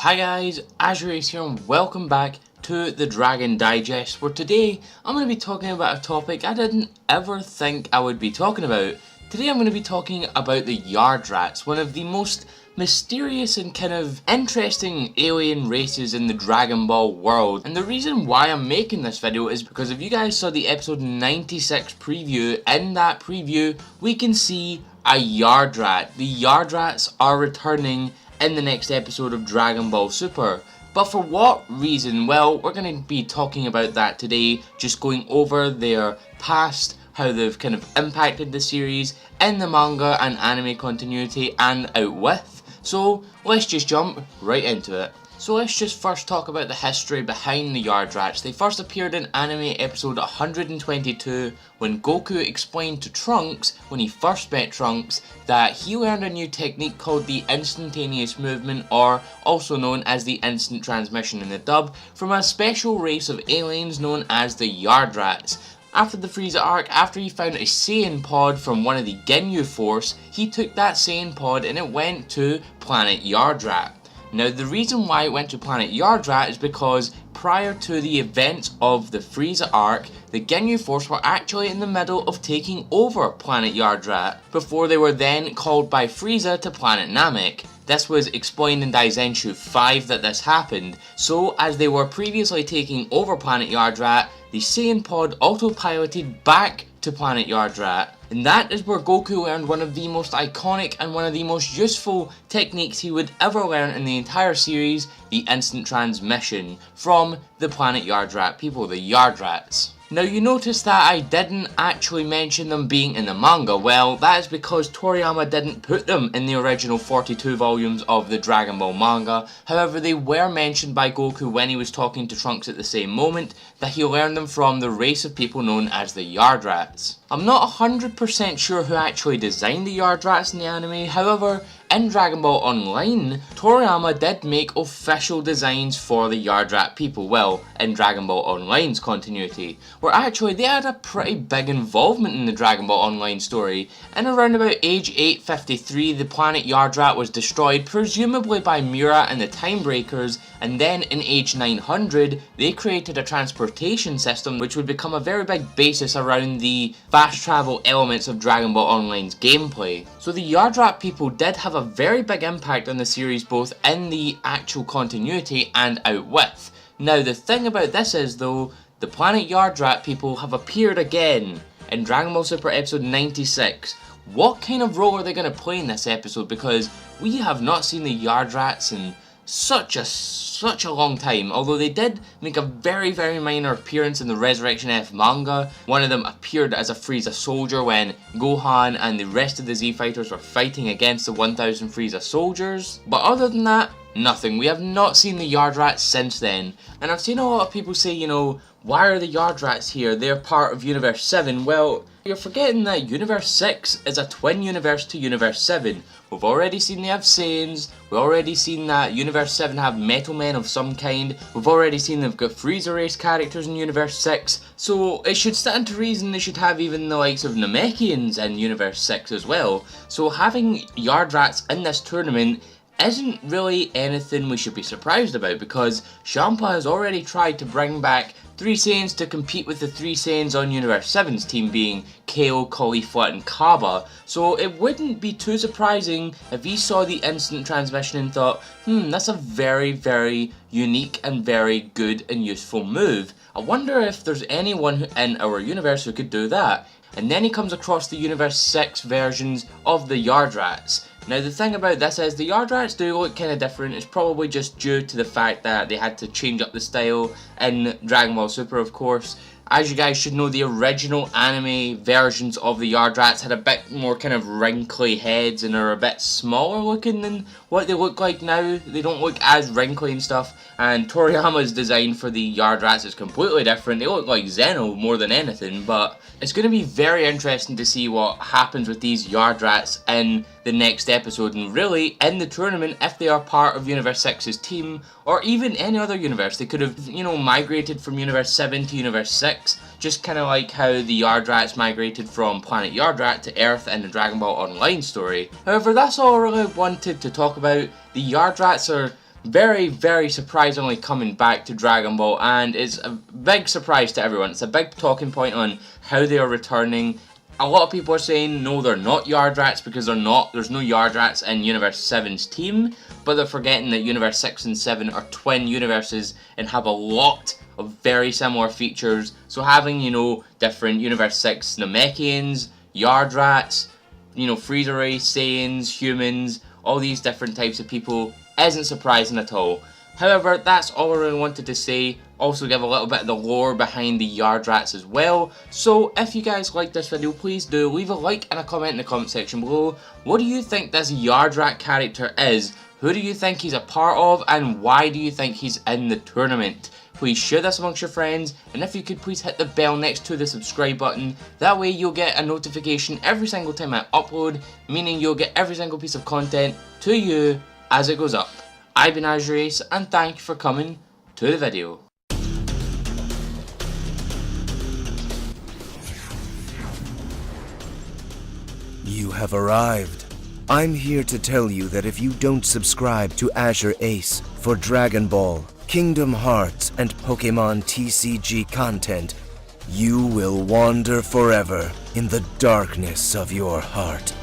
Hi guys, AzureAce here and welcome back to the Dragon Digest, where today I'm going to be talking about a topic I didn't ever think I would be talking about. Today I'm going to be talking about the Yardrats, one of the most mysterious and kind of interesting alien races in the Dragon Ball world. And the reason why I'm making this video is because if you guys saw the episode 96 preview, in that preview we can see a Yardrat. The Yardrats are returning in the next episode of Dragon Ball Super. But for what reason? Well, we're going to be talking about that today, just going over their past, how they've kind of impacted the series in the manga and anime continuity and out with. So let's just jump right into it. So let's just first talk about the history behind the Yardrats. They first appeared in anime episode 122 when Goku explained to Trunks, when he first met Trunks, that he learned a new technique called the instantaneous movement, or also known as the instant transmission in the dub, from a special race of aliens known as the Yardrats. After the Frieza arc, after he found a Saiyan pod from one of the Ginyu Force, he took that Saiyan pod and it went to planet Yardrat. Now the reason why it went to planet Yardrat is because prior to the events of the Frieza arc, the Ginyu Force were actually in the middle of taking over planet Yardrat, before they were then called by Frieza to planet Namek. This was explained in Daizenshu 5 that this happened, so as they were previously taking over planet Yardrat, the Saiyan pod autopiloted back to planet Yardrat. And that is where Goku learned one of the most iconic and one of the most useful techniques he would ever learn in the entire series, the instant transmission, from the planet Yardrat people, the Yardrats. Now you notice that I didn't actually mention them being in the manga. Well, that is because Toriyama didn't put them in the original 42 volumes of the Dragon Ball manga. However, they were mentioned by Goku when he was talking to Trunks at the same moment, that he learned them from the race of people known as the Yardrats. I'm not 100% sure who actually designed the Yardrats in the anime, however, in Dragon Ball Online, Toriyama did make official designs for the Yardrat people, well, in Dragon Ball Online's continuity, where actually they had a pretty big involvement in the Dragon Ball Online story. In around about age 853, the planet Yardrat was destroyed, presumably by Mura and the Timebreakers, and then in age 900, they created a transportation system which would become a very big basis around the fast travel elements of Dragon Ball Online's gameplay. So the Yardrat people did have a very big impact on the series, both in the actual continuity and out with. Now the thing about this is though, the planet Yardrat people have appeared again in Dragon Ball Super episode 96. What kind of role are they going to play in this episode, because we have not seen the Yardrats in such a long time, although they did make a very minor appearance in the Resurrection F manga. One of them appeared as a Frieza soldier when Gohan and the rest of the Z Fighters were fighting against the 1000 Frieza soldiers, but other than that, nothing. We have not seen the Yardrats since then. And I've seen a lot of people say, you know, why are the Yardrats here? They're part of Universe 7. Well, you're forgetting that Universe 6 is a twin universe to Universe 7. We've already seen they have Saiyans, we've already seen that Universe 7 have Metal Men of some kind, we've already seen they've got AzureAce characters in Universe 6, so it should stand to reason they should have even the likes of Namekians in Universe 6 as well. So having Yardrats in this tournament isn't really anything we should be surprised about, because Champa has already tried to bring back 3 Saiyans to compete with the 3 Saiyans on Universe 7's team, being KO, Caulifla and Kaba, so it wouldn't be too surprising if he saw the instant transmission and thought, that's a very unique and very good and useful move. I wonder if there's anyone in our universe who could do that. And then he comes across the Universe 6 versions of the Yardrats. Now the thing about this is the Yardrats do look kind of different. It's probably just due to the fact that they had to change up the style in Dragon Ball Super, of course. As you guys should know, the original anime versions of the Yardrats had a bit more kind of wrinkly heads and are a bit smaller looking than what they look like now. They don't look as wrinkly and stuff, and Toriyama's design for the Yardrats is completely different. They look like Zeno more than anything, but it's going to be very interesting to see what happens with these Yardrats in the next episode, and really in the tournament if they are part of Universe 6's team, or even any other universe. They could have, you know, migrated from Universe 7 to Universe 6, just kind of like how the Yardrats migrated from planet Yardrat to Earth in the Dragon Ball Online story. However, that's all I really wanted to talk about. The Yardrats are very, very surprisingly coming back to Dragon Ball, and it's a big surprise to everyone. It's a big talking point on how they are returning. A lot of people are saying no, they're not Yardrats because they're not. There's no Yardrats in Universe 7's team, but they're forgetting that Universe 6 and 7 are twin universes and have a lot of very similar features. So having, you know, different Universe 6 Namekians, Yardrats, you know, AzureAce, Saiyans, humans, all these different types of people isn't surprising at all. However, that's all I really wanted to say. Also give a little bit of the lore behind the Yardrats as well. So if you guys like this video, please do leave a like and a comment in the comment section below. What do you think this Yardrat character is? Who do you think he's a part of, and why do you think he's in the tournament? Please share this amongst your friends, and if you could please hit the bell next to the subscribe button. That way you'll get a notification every single time I upload, meaning you'll get every single piece of content to you as it goes up. I've been AzureAce, and thank you for coming to the video. You have arrived. I'm here to tell you that if you don't subscribe to AzureAce for Dragon Ball, Kingdom Hearts, and Pokemon TCG content, you will wander forever in the darkness of your heart.